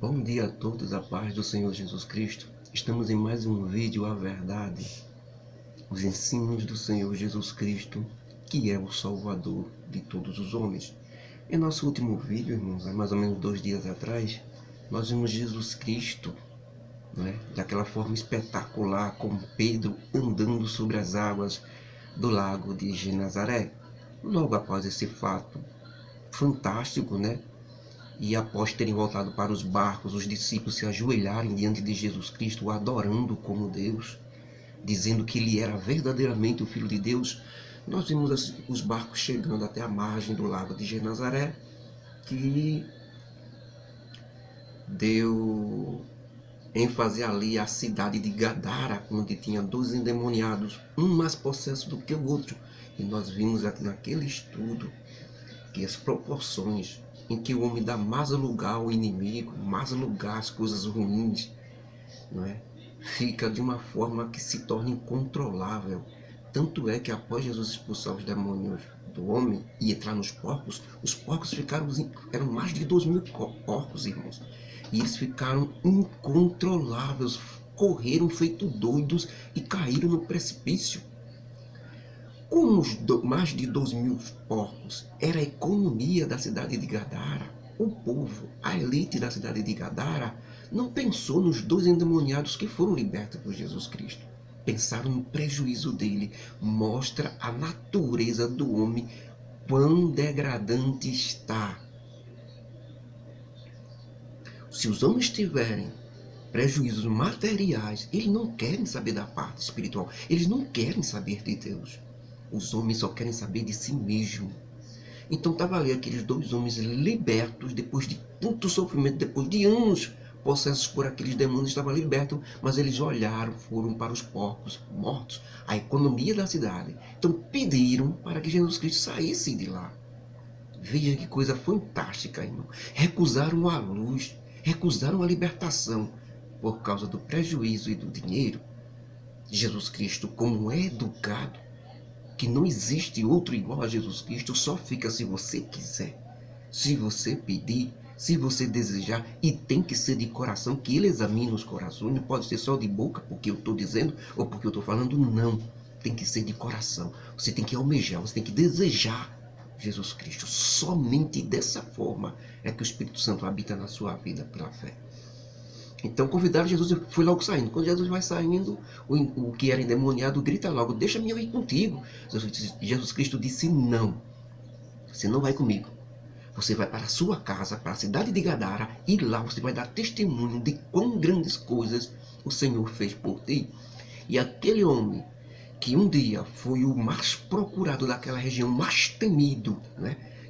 Bom dia a todos, a paz do Senhor Jesus Cristo. Estamos em mais um vídeo, a verdade, os ensinos do Senhor Jesus Cristo, que é o Salvador de todos os homens. Em nosso último vídeo, irmãos, há mais ou menos 2 dias atrás, nós vimos Jesus Cristo, daquela forma espetacular, com Pedro andando sobre as águas do lago de Genezaré. Logo após esse fato fantástico, e após terem voltado para os barcos, os discípulos se ajoelharem diante de Jesus Cristo, o adorando como Deus, dizendo que ele era verdadeiramente o Filho de Deus, nós vimos os barcos chegando até a margem do lago de Genezaré, que deu ênfase ali à cidade de Gadara, onde tinha 2 endemoniados, um mais possesso do que o outro. E nós vimos aqui naquele estudo que as proporções em que o homem dá mais lugar ao inimigo, mais lugar às coisas ruins, fica de uma forma que se torna incontrolável. Tanto é que após Jesus expulsar os demônios do homem e entrar nos porcos, os porcos eram mais de 2.000 porcos, irmãos. E eles ficaram incontroláveis, correram feito doidos e caíram no precipício. Como mais de 2.000 porcos era a economia da cidade de Gadara, o povo, a elite da cidade de Gadara, não pensou nos 2 endemoniados que foram libertos por Jesus Cristo. Pensaram no prejuízo dele. Mostra a natureza do homem, quão degradante está. Se os homens tiverem prejuízos materiais, eles não querem saber da parte espiritual, eles não querem saber de Deus. Os homens só querem saber de si mesmo. Então estava ali aqueles 2 homens libertos, depois de tanto sofrimento, depois de anos possessos por aqueles demônios, estavam libertos, mas eles olharam, foram para os porcos mortos, a economia da cidade. Então pediram para que Jesus Cristo saísse de lá. Veja que coisa fantástica, irmão. Recusaram a luz, recusaram a libertação por causa do prejuízo e do dinheiro. Jesus Cristo, como é educado, que não existe outro igual a Jesus Cristo, só fica se você quiser, se você pedir, se você desejar, e tem que ser de coração, que ele examina os corações, não pode ser só de boca, porque eu estou dizendo, ou porque eu estou falando, não, tem que ser de coração, você tem que almejar, você tem que desejar Jesus Cristo, somente dessa forma é que o Espírito Santo habita na sua vida pela fé. Então convidaram Jesus, foi logo saindo. Quando Jesus vai saindo, o que era endemoniado grita logo: deixa-me eu ir contigo. Jesus Cristo disse: não, você não vai comigo. Você vai para a sua casa, para a cidade de Gadara, e lá você vai dar testemunho de quão grandes coisas o Senhor fez por ti. E aquele homem, que um dia foi o mais procurado daquela região, mais temido,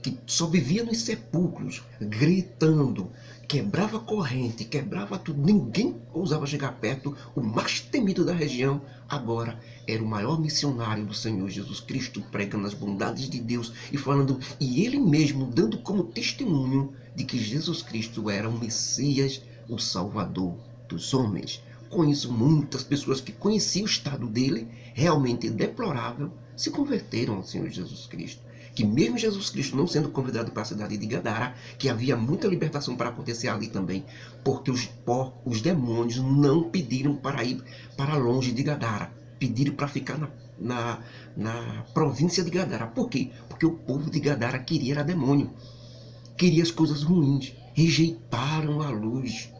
que só vivia nos sepulcros, gritando, quebrava corrente, quebrava tudo, ninguém ousava chegar perto, o mais temido da região, agora era o maior missionário do Senhor Jesus Cristo, pregando as bondades de Deus e falando, e ele mesmo dando como testemunho de que Jesus Cristo era o Messias, o Salvador dos homens. Com isso, muitas pessoas que conheciam o estado dele, realmente deplorável, se converteram ao Senhor Jesus Cristo. Que mesmo Jesus Cristo não sendo convidado para a cidade de Gadara, que havia muita libertação para acontecer ali também, porque os demônios não pediram para ir para longe de Gadara, pediram para ficar na província de Gadara. Por quê? Porque o povo de Gadara queria era demônio, queria as coisas ruins, rejeitaram a luz.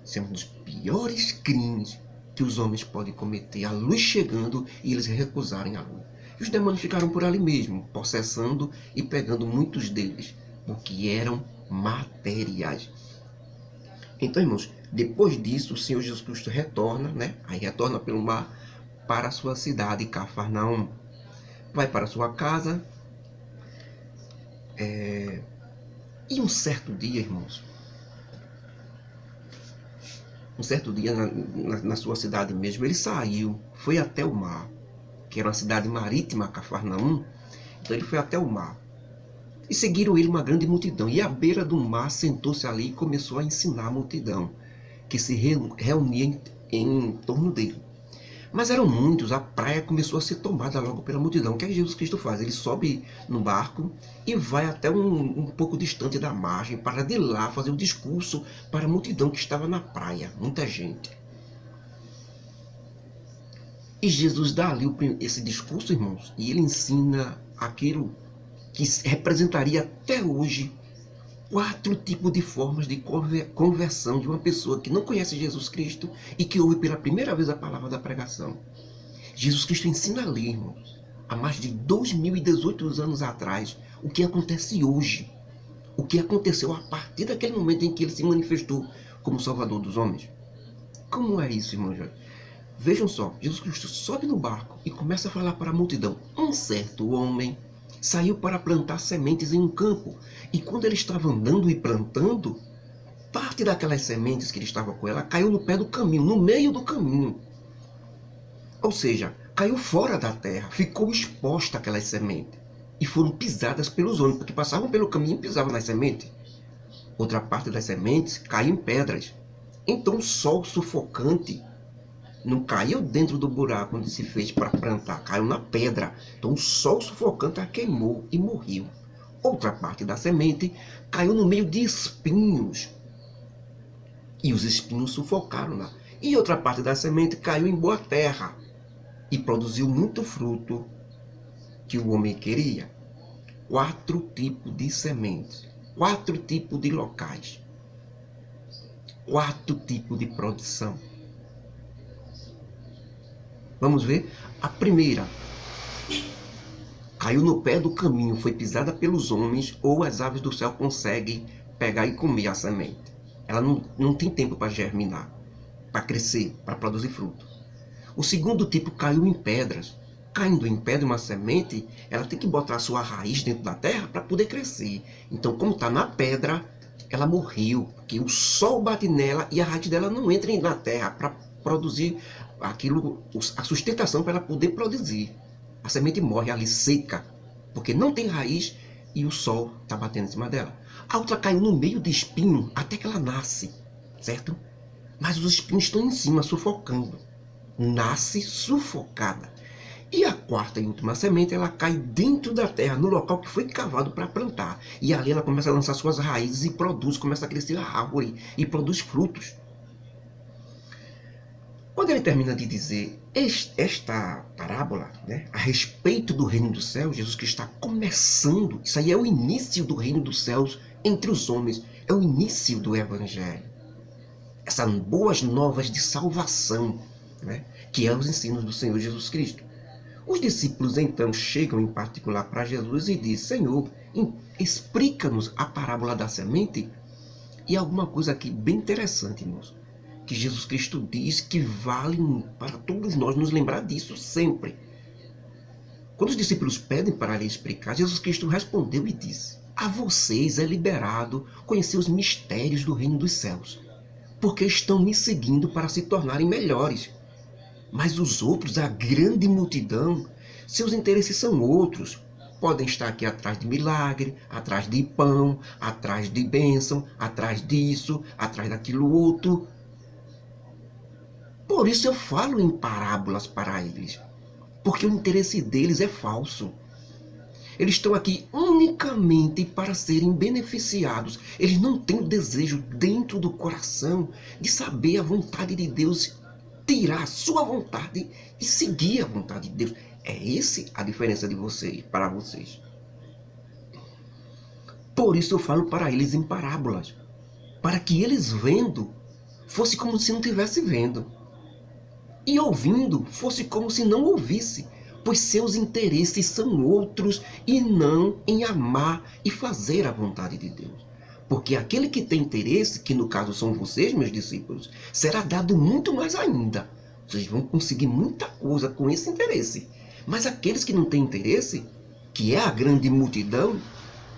Esse é um dos piores crimes que os homens podem cometer, a luz chegando e eles recusarem a luz. E os demônios ficaram por ali mesmo, possessando e pegando muitos deles, porque eram materiais. Então, irmãos, depois disso, o Senhor Jesus Cristo retorna, aí retorna pelo mar para a sua cidade, Cafarnaum. Vai para a sua casa. E um certo dia, irmãos, na sua cidade mesmo, ele saiu, foi até o mar, que era uma cidade marítima, Cafarnaum. Então ele foi até o mar. E seguiram ele uma grande multidão. E à beira do mar sentou-se ali e começou a ensinar a multidão, que se reunia em torno dele. Mas eram muitos, a praia começou a ser tomada logo pela multidão. O que é que Jesus Cristo faz? Ele sobe no barco e vai até um pouco distante da margem, para de lá fazer o discurso para a multidão que estava na praia, muita gente. E Jesus dá ali esse discurso, irmãos, e ele ensina aquilo que representaria até hoje 4 tipos de formas de conversão de uma pessoa que não conhece Jesus Cristo e que ouve pela primeira vez a palavra da pregação. Jesus Cristo ensina ali, irmãos, há mais de 2018 anos atrás, o que acontece hoje. O que aconteceu a partir daquele momento em que ele se manifestou como Salvador dos homens. Como é isso, irmãos? Vejam só, Jesus Cristo sobe no barco e começa a falar para a multidão. Um certo homem saiu para plantar sementes em um campo. E quando ele estava andando e plantando, parte daquelas sementes que ele estava com ela caiu no pé do caminho, no meio do caminho. Ou seja, caiu fora da terra, ficou exposta aquelas sementes. E foram pisadas pelos homens, porque passavam pelo caminho e pisavam nas sementes. Outra parte das sementes caiu em pedras. Então o sol sufocante não caiu dentro do buraco onde se fez para plantar, caiu na pedra. Então o sol sufocante a queimou e morreu. Outra parte da semente caiu no meio de espinhos. E os espinhos sufocaram-na. E outra parte da semente caiu em boa terra. E produziu muito fruto que o homem queria. 4 tipos de sementes. 4 tipos de locais. 4 tipos de produção. Vamos ver? A primeira caiu no pé do caminho, foi pisada pelos homens, ou as aves do céu conseguem pegar e comer a semente. Ela não tem tempo para germinar, para crescer, para produzir fruto. O segundo tipo caiu em pedras. Caindo em pedra uma semente, ela tem que botar a sua raiz dentro da terra para poder crescer. Então, como está na pedra, ela morreu, porque o sol bate nela e a raiz dela não entra na terra para produzir aquilo, a sustentação para ela poder produzir. A semente morre ali seca, porque não tem raiz e o sol está batendo em cima dela. A outra caiu no meio de espinho até que ela nasce, certo? Mas os espinhos estão em cima, sufocando. Nasce sufocada. E a quarta e última semente, ela cai dentro da terra, no local que foi cavado para plantar. E ali ela começa a lançar suas raízes e produz, começa a crescer a árvore e produz frutos. Quando ele termina de dizer esta parábola, né, a respeito do reino dos céus, Jesus que está começando, isso aí é o início do reino dos céus entre os homens, é o início do evangelho. Essas boas novas de salvação, né, que é os ensinos do Senhor Jesus Cristo. Os discípulos então chegam em particular para Jesus e dizem: Senhor, explica-nos a parábola da semente. E alguma coisa aqui bem interessante, irmãos, que Jesus Cristo diz que vale para todos nós nos lembrar disso sempre. Quando os discípulos pedem para lhe explicar, Jesus Cristo respondeu e disse: a vocês é liberado conhecer os mistérios do reino dos céus, porque estão me seguindo para se tornarem melhores. Mas os outros, a grande multidão, seus interesses são outros. Podem estar aqui atrás de milagre, atrás de pão, atrás de bênção, atrás disso, atrás daquilo outro. Por isso eu falo em parábolas para eles, porque o interesse deles é falso. Eles estão aqui unicamente para serem beneficiados. Eles não têm o desejo dentro do coração de saber a vontade de Deus, tirar a sua vontade e seguir a vontade de Deus. É essa a diferença de vocês, para vocês. Por isso eu falo para eles em parábolas, para que eles vendo, fosse como se não estivesse vendo. E ouvindo, fosse como se não ouvisse, pois seus interesses são outros e não em amar e fazer a vontade de Deus. Porque aquele que tem interesse, que no caso são vocês, meus discípulos, será dado muito mais ainda. Vocês vão conseguir muita coisa com esse interesse. Mas aqueles que não têm interesse, que é a grande multidão,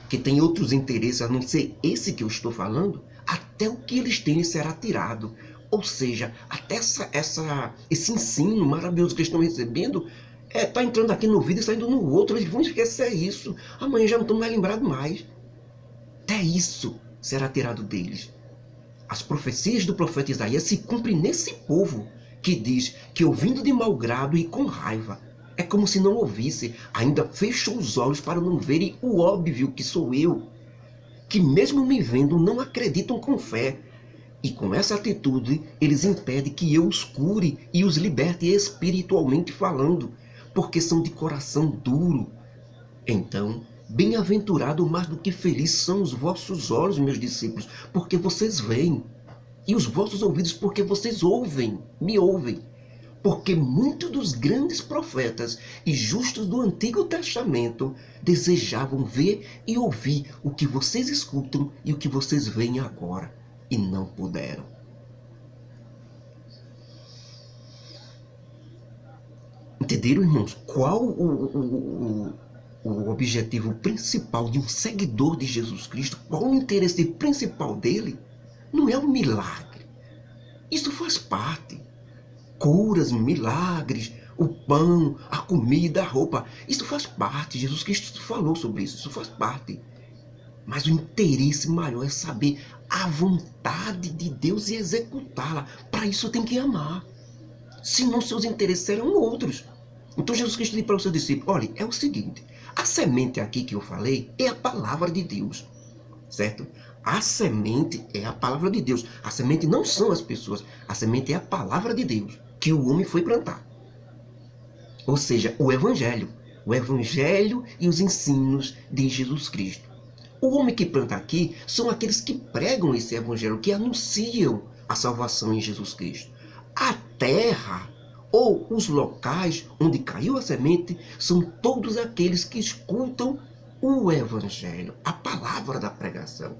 que tem outros interesses a não ser esse que eu estou falando, até o que eles têm será tirado. Ou seja, até esse ensino maravilhoso que eles estão recebendo, está entrando aqui no vídeo e saindo no outro. Eles vão esquecer isso. Amanhã já não estão mais lembrados mais. Até isso será tirado deles. As profecias do profeta Isaías se cumprem nesse povo que diz que ouvindo de mau grado e com raiva, é como se não ouvisse, ainda fecham os olhos para não verem o óbvio que sou eu, que mesmo me vendo não acreditam com fé. E com essa atitude, eles impedem que eu os cure e os liberte espiritualmente falando, porque são de coração duro. Então, bem-aventurado mais do que feliz são os vossos olhos, meus discípulos, porque vocês veem, e os vossos ouvidos, porque vocês ouvem, me ouvem. Porque muitos dos grandes profetas e justos do Antigo Testamento desejavam ver e ouvir o que vocês escutam e o que vocês veem agora, e não puderam. Entenderam, irmãos? Qual o objetivo principal de um seguidor de Jesus Cristo? Qual o interesse principal dele? Não é um milagre. Isso faz parte. Curas, milagres, o pão, a comida, a roupa. Isso faz parte. Jesus Cristo falou sobre isso. Isso faz parte. Mas o interesse maior é saber a vontade de Deus e executá-la. Para isso tem que amar. Senão seus interesses serão outros. Então Jesus Cristo disse para o seu discípulo: olha, é o seguinte, a semente aqui que eu falei é a palavra de Deus, certo? A semente é a palavra de Deus. A semente não são as pessoas, a semente é a palavra de Deus, que o homem foi plantar. Ou seja, o Evangelho e os ensinos de Jesus Cristo. O homem que planta aqui são aqueles que pregam esse Evangelho, que anunciam a salvação em Jesus Cristo. A terra ou os locais onde caiu a semente são todos aqueles que escutam o Evangelho, a palavra da pregação.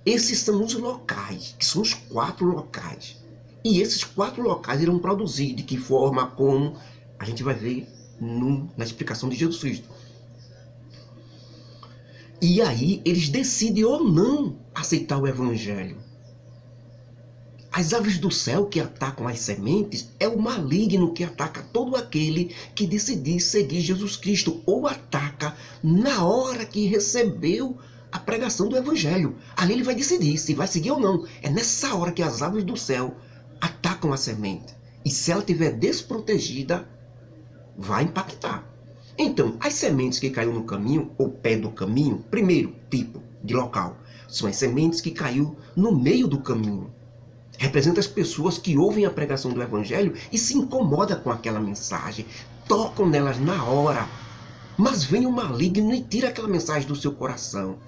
Esses são os locais, que são os 4 locais. E esses 4 locais irão produzir de que forma, como a gente vai ver na explicação de Jesus Cristo. E aí eles decidem ou não aceitar o Evangelho. As aves do céu que atacam as sementes é o maligno que ataca todo aquele que decidir seguir Jesus Cristo, ou ataca na hora que recebeu a pregação do Evangelho. Ali ele vai decidir se vai seguir ou não. É nessa hora que as aves do céu atacam a semente. E se ela estiver desprotegida, vai impactar. Então, as sementes que caiu no caminho, ou pé do caminho, primeiro tipo de local, são as sementes que caiu no meio do caminho. Representa as pessoas que ouvem a pregação do Evangelho e se incomodam com aquela mensagem, tocam nelas na hora, mas vem o maligno e tira aquela mensagem do seu coração.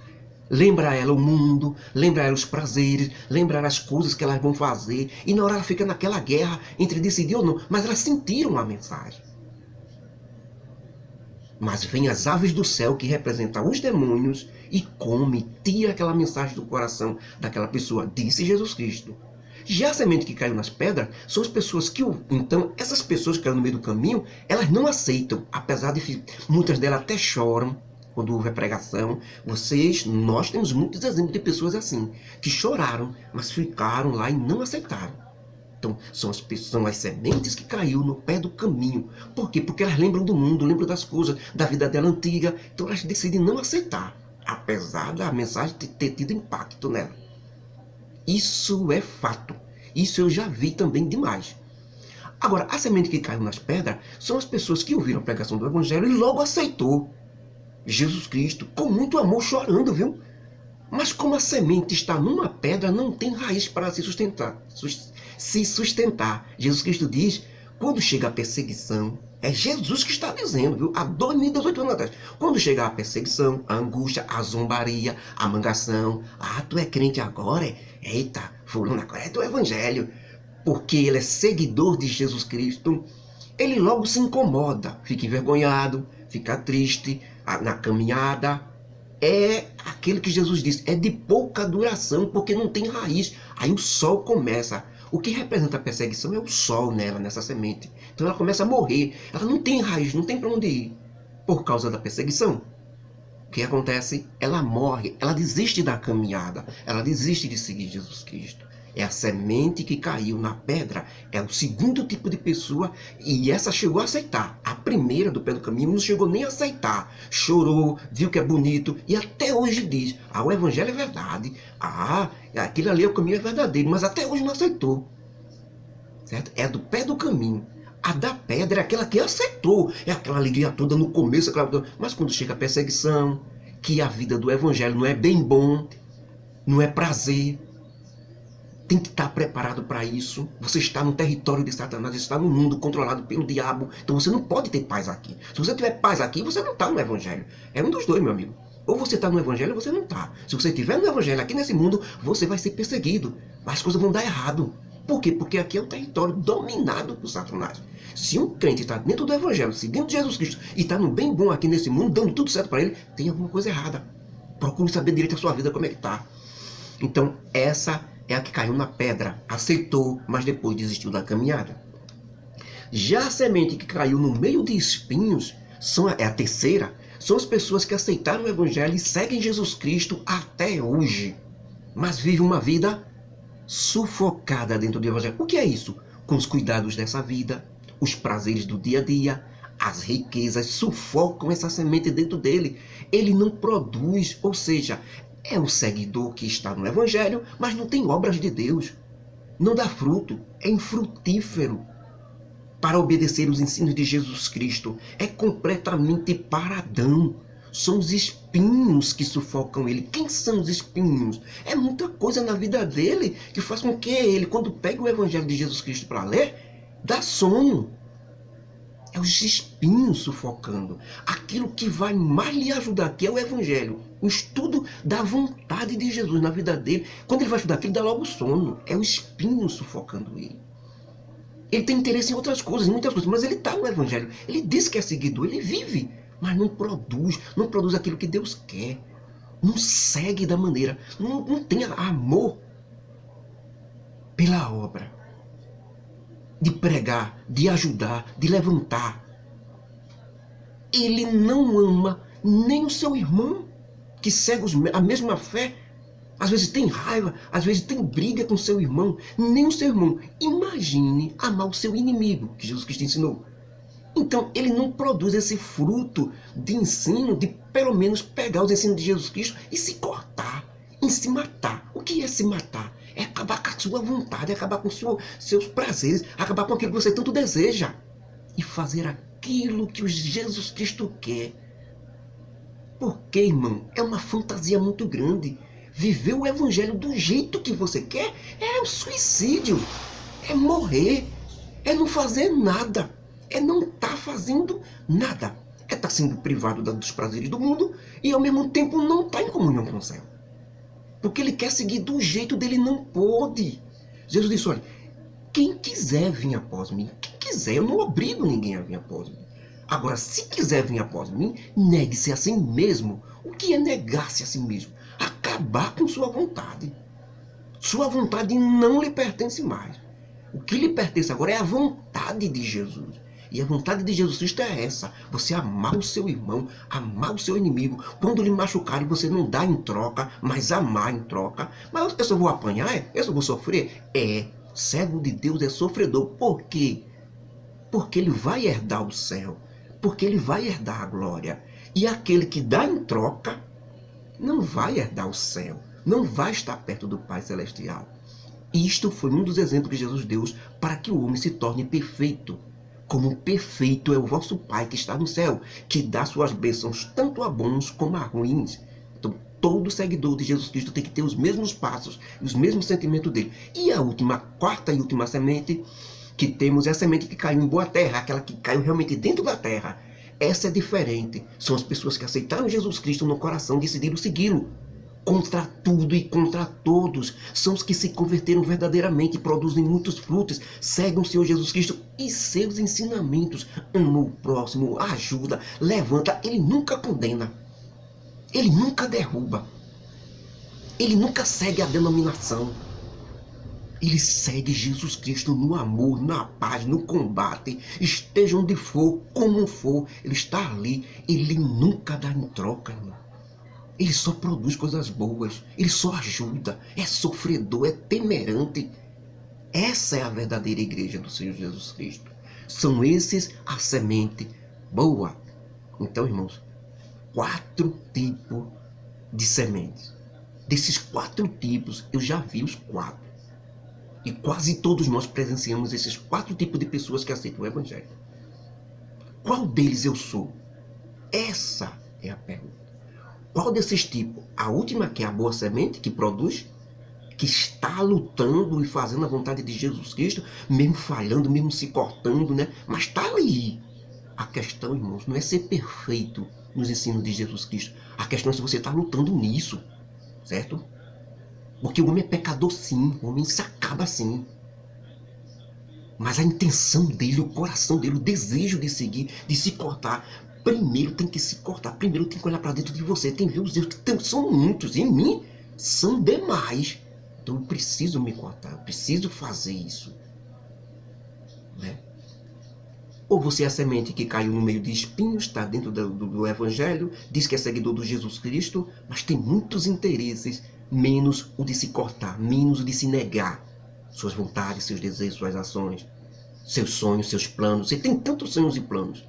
Lembra ela o mundo, lembra ela os prazeres, lembra ela as coisas que elas vão fazer, e na hora ela fica naquela guerra entre decidir ou não, mas elas sentiram a mensagem. Mas vem as aves do céu, que representam os demônios, e come, tira aquela mensagem do coração daquela pessoa, disse Jesus Cristo. Já a semente que caiu nas pedras são as pessoas que... Então, essas pessoas que caíram no meio do caminho, elas não aceitam, apesar de muitas delas até choram quando houve a pregação. Nós temos muitos exemplos de pessoas assim, que choraram, mas ficaram lá e não aceitaram. Então, são as sementes que caiu no pé do caminho. Por quê? Porque elas lembram do mundo, lembram das coisas, da vida dela antiga. Então, elas decidem não aceitar, apesar da mensagem ter tido impacto nela. Isso é fato. Isso eu já vi também demais. Agora, a semente que caiu nas pedras são as pessoas que ouviram a pregação do Evangelho e logo aceitou Jesus Cristo, com muito amor, chorando, viu? Mas como a semente está numa pedra, não tem raiz para se sustentar. Jesus Cristo diz, quando chega a perseguição, é Jesus que está dizendo, viu? Há 2018 anos atrás. Quando chegar a perseguição, a angústia, a zombaria, a mangação, tu é crente agora? Eita, fulano, agora é do Evangelho. Porque ele é seguidor de Jesus Cristo, ele logo se incomoda, fica envergonhado, fica triste na caminhada. É aquele que Jesus disse, é de pouca duração, porque não tem raiz. Aí o sol começa. O que representa a perseguição é o sol nessa semente. Então ela começa a morrer. Ela não tem raiz, não tem para onde ir. Por causa da perseguição. O que acontece? Ela morre, ela desiste da caminhada. Ela desiste de seguir Jesus Cristo. É a semente que caiu na pedra. É o segundo tipo de pessoa. E essa chegou a aceitar. A primeira do pé do caminho não chegou nem a aceitar. Chorou, viu que é bonito. E até hoje diz, o Evangelho é verdade. Aquilo ali, o caminho é verdadeiro. Mas até hoje não aceitou. certo? É do pé do caminho. A da pedra é aquela que aceitou, é aquela alegria toda no começo, mas quando chega a perseguição, que a vida do evangelho não é bem bom, não é prazer, tem que estar preparado para isso. Você está no território de Satanás, está no mundo controlado pelo diabo, então você não pode ter paz aqui. Se você tiver paz aqui, você não está no evangelho. É um dos dois, meu amigo. Ou você está no evangelho ou você não está. Se você estiver no evangelho aqui nesse mundo, você vai ser perseguido. As coisas vão dar errado. Por quê? Porque aqui é um território dominado por Satanás. Se um crente está dentro do evangelho, seguindo Jesus Cristo, e está no bem bom aqui nesse mundo, dando tudo certo para ele, tem alguma coisa errada. Procure saber direito a sua vida, como é que está. Então, essa é a que caiu na pedra, aceitou, mas depois desistiu da caminhada. Já a semente que caiu no meio de espinhos, é a terceira, são as pessoas que aceitaram o evangelho e seguem Jesus Cristo até hoje, mas vivem uma vida sufocada dentro do evangelho. O que é isso? Com os cuidados dessa vida, os prazeres do dia a dia, as riquezas sufocam essa semente dentro dele. Ele não produz, ou seja, é um seguidor que está no evangelho, mas não tem obras de Deus. Não dá fruto, é infrutífero para obedecer os ensinos de Jesus Cristo. É completamente paradão. São os espinhos que sufocam ele. Quem são os espinhos? É muita coisa na vida dele que faz com que ele, quando pega o evangelho de Jesus Cristo para ler, dá sono. É os espinhos sufocando. Aquilo que vai mais lhe ajudar aqui é o evangelho. O estudo da vontade de Jesus na vida dele. Quando ele vai estudar aquilo, dá logo sono. É o espinho sufocando ele. Ele tem interesse em outras coisas, em muitas coisas, mas ele está no evangelho. Ele diz que é seguidor, ele vive, mas não produz aquilo que Deus quer. Não segue da maneira, não tem amor pela obra. De pregar, de ajudar, de levantar. Ele não ama nem o seu irmão, que segue a mesma fé. Às vezes tem raiva, às vezes tem briga com seu irmão, nem o seu irmão. Imagine amar o seu inimigo, que Jesus Cristo ensinou. Então ele não produz esse fruto de ensino, de pelo menos pegar os ensinos de Jesus Cristo e se cortar, e se matar. O que é se matar? É acabar com a sua vontade, é acabar com seus prazeres, acabar com aquilo que você tanto deseja. E fazer aquilo que Jesus Cristo quer. Porque, irmão, é uma fantasia muito grande. Viver o evangelho do jeito que você quer é um suicídio. É morrer. É não fazer nada. É não estar fazendo nada. É estar sendo privado dos prazeres do mundo e ao mesmo tempo não estar em comunhão com o céu. Porque ele quer seguir do jeito dele, não pode. Jesus disse, olha, quem quiser vir após mim, quem quiser, eu não obrigo ninguém a vir após mim. Agora, se quiser vir após mim, negue-se a si mesmo. O que é negar-se a si mesmo? Acabar com sua vontade. Sua vontade não lhe pertence mais. O que lhe pertence agora é a vontade de Jesus. E a vontade de Jesus Cristo é essa. Você amar o seu irmão, amar o seu inimigo. Quando lhe machucarem, você não dá em troca, mas amar em troca. Mas eu só vou apanhar? Eu só vou sofrer? Servo de Deus é sofredor. Por quê? Porque ele vai herdar o céu. Porque ele vai herdar a glória. E aquele que dá em troca não vai herdar o céu. Não vai estar perto do Pai Celestial. Isto foi um dos exemplos que Jesus deu para que o homem se torne perfeito. Como perfeito é o vosso Pai que está no céu, que dá suas bênçãos tanto a bons como a ruins. Então, todo seguidor de Jesus Cristo tem que ter os mesmos passos, os mesmos sentimentos dele. E a quarta e última semente que temos é a semente que caiu em boa terra, aquela que caiu realmente dentro da terra. Essa é diferente. São as pessoas que aceitaram Jesus Cristo no coração e decidiram segui-lo. Contra tudo e contra todos. São os que se converteram verdadeiramente, produzem muitos frutos, seguem o Senhor Jesus Cristo e seus ensinamentos. Ama o próximo, ajuda, levanta. Ele nunca condena. Ele nunca derruba. Ele nunca segue a denominação. Ele segue Jesus Cristo no amor, na paz, no combate. Esteja onde for, como for, ele está ali. Ele nunca dá em troca, irmão. Ele só produz coisas boas. Ele só ajuda. É sofredor, é temerante. Essa é a verdadeira igreja do Senhor Jesus Cristo. São esses a semente boa. Então, irmãos, 4 tipos de sementes. Desses 4 tipos, eu já vi os 4. E quase todos nós presenciamos esses 4 tipos de pessoas que aceitam o Evangelho. Qual deles eu sou? Essa é a pergunta. Qual desses tipos? A última, que é a boa semente, que produz, que está lutando e fazendo a vontade de Jesus Cristo, mesmo falhando, mesmo se cortando, né? Mas está ali. A questão, irmãos, não é ser perfeito nos ensinos de Jesus Cristo. A questão é se você está lutando nisso, certo? Porque o homem é pecador sim, o homem se acaba sim. Mas a intenção dele, o coração dele, o desejo de seguir, de se cortar, primeiro tem que se cortar, primeiro tem que olhar para dentro de você, tem que ver os erros que são muitos, em mim são demais. Então eu preciso me cortar, eu preciso fazer isso. Né? Ou você é a semente que caiu no meio de espinhos, está dentro do Evangelho, diz que é seguidor de Jesus Cristo, mas tem muitos interesses, menos o de se cortar, menos o de se negar. Suas vontades, seus desejos, suas ações, seus sonhos, seus planos. Você tem tantos sonhos e planos.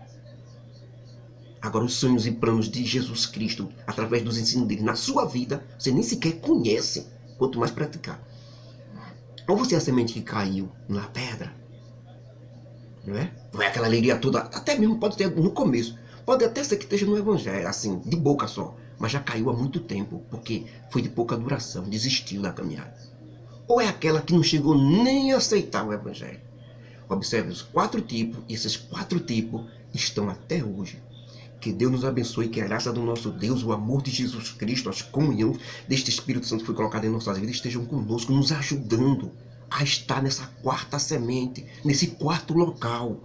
Agora, os sonhos e planos de Jesus Cristo, através dos ensinos dele na sua vida, você nem sequer conhece, quanto mais praticar. Ou você é a semente que caiu na pedra, não é? Não é aquela alegria toda, até mesmo pode ter no começo. Pode até ser que esteja no Evangelho, assim, de boca só. Mas já caiu há muito tempo, porque foi de pouca duração, desistiu da caminhada. Ou é aquela que não chegou nem a aceitar o Evangelho. Observe os 4 tipos, e esses 4 tipos estão até hoje. Que Deus nos abençoe, que a graça do nosso Deus, o amor de Jesus Cristo, as comunhões deste Espírito Santo que foi colocado em nossas vidas estejam conosco, nos ajudando a estar nessa 4ª semente, nesse 4º local.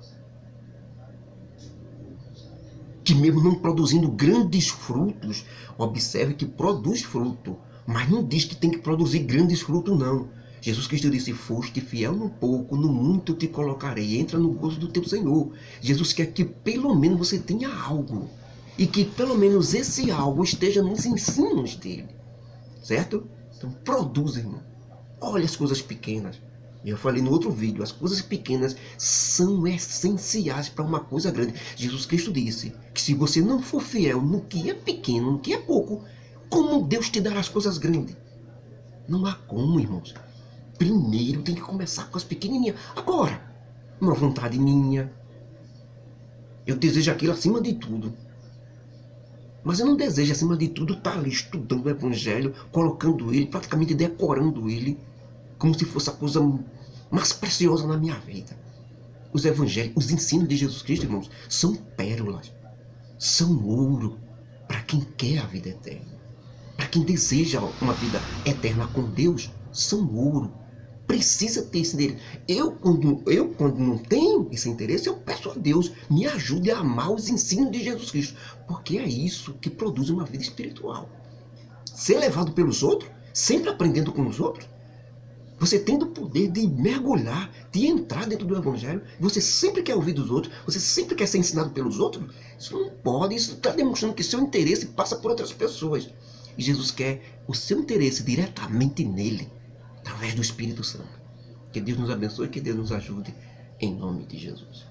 Que mesmo não produzindo grandes frutos, observe que produz fruto, mas não diz que tem que produzir grandes frutos, não. Jesus Cristo disse, foste fiel no pouco, no muito te colocarei, entra no gozo do teu Senhor. Jesus quer que pelo menos você tenha algo, e que pelo menos esse algo esteja nos ensinos dele, certo? Então produza, irmão. Olha as coisas pequenas. Eu falei no outro vídeo, as coisas pequenas são essenciais para uma coisa grande. Jesus Cristo disse que se você não for fiel no que é pequeno, no que é pouco, como Deus te dará as coisas grandes? Não há como, irmãos. Primeiro tem que começar com as pequenininhas. Agora, uma vontade minha, eu desejo aquilo acima de tudo. Mas eu não desejo acima de tudo estar ali estudando o Evangelho, colocando ele, praticamente decorando ele, como se fosse a coisa mais preciosa na minha vida. Os evangelhos, os ensinos de Jesus Cristo, irmãos, são pérolas, são ouro para quem quer a vida eterna. Para quem deseja uma vida eterna com Deus, são ouro. Precisa ter esse interesse. Eu, quando não tenho esse interesse, eu peço a Deus, me ajude a amar os ensinos de Jesus Cristo. Porque é isso que produz uma vida espiritual. Ser levado pelos outros, sempre aprendendo com os outros, você tendo o poder de mergulhar, de entrar dentro do Evangelho, você sempre quer ouvir dos outros, você sempre quer ser ensinado pelos outros, isso não pode, isso está demonstrando que seu interesse passa por outras pessoas. E Jesus quer o seu interesse diretamente nele, através do Espírito Santo. Que Deus nos abençoe e que Deus nos ajude, em nome de Jesus.